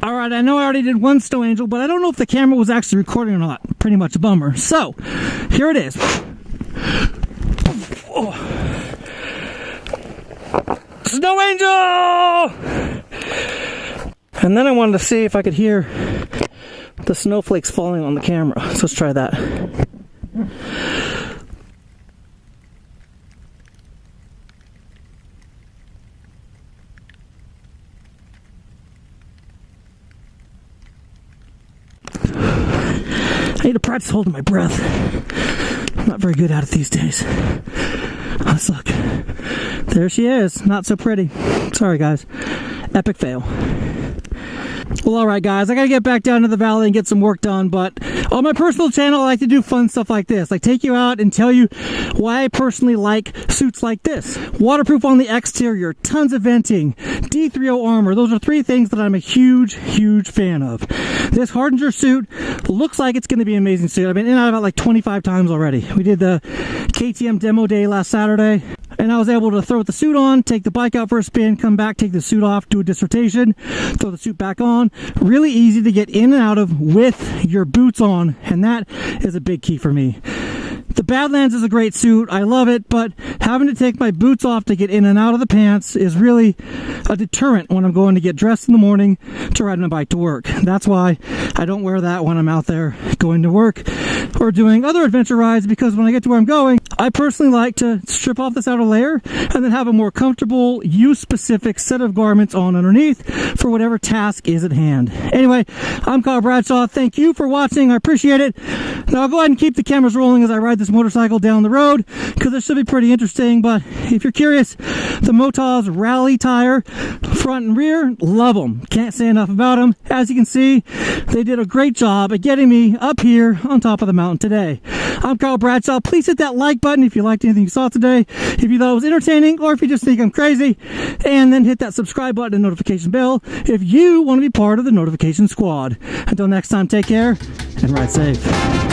All right, I know I already did one snow angel, but I don't know if the camera was actually recording or not. Pretty much a bummer. So, here it is. Oh. Snow angel! And then I wanted to see if I could hear the snowflakes falling on the camera. So let's try that. I need to practice holding my breath. I'm not very good at it these days. Let's look. There she is. Not so pretty. Sorry, guys. Epic fail. Well, alright guys, I gotta get back down to the valley and get some work done, but on my personal channel I like to do fun stuff like this, like take you out and tell you why I personally like suits like this. Waterproof on the exterior, tons of venting, D3O armor, those are three things that I'm a huge fan of. This Hardanger suit looks like it's going to be an amazing suit. I've been in and out of it like 25 times already. We did the KTM demo day last Saturday, and I was able to throw the suit on, take the bike out for a spin, come back, take the suit off, do a dissertation, throw the suit back on. Really easy to get in and out of with your boots on, and that is a big key for me. The Badlands is a great suit, I love it, but having to take my boots off to get in and out of the pants is really a deterrent when I'm going to get dressed in the morning to ride my bike to work. That's why I don't wear that when I'm out there going to work or doing other adventure rides, because when I get to where I'm going, I personally like to strip off this outer layer and then have a more comfortable, use-specific set of garments on underneath for whatever task is at hand. Anyway, I'm Kyle Bradshaw. Thank you for watching. I appreciate it. Now I'll go ahead and keep the cameras rolling as I ride this motorcycle down the road, because it should be pretty interesting. But if you're curious, the Motaz rally tire, front and rear, love them. Can't say enough about them. As you can see, they did a great job at getting me up here on top of the mountain today. I'm Kyle Bradshaw. Please hit that like button if you liked anything you saw today, if you thought it was entertaining, or if you just think I'm crazy, and then hit that subscribe button and notification bell if you want to be part of the notification squad. Until next time, take care and ride safe.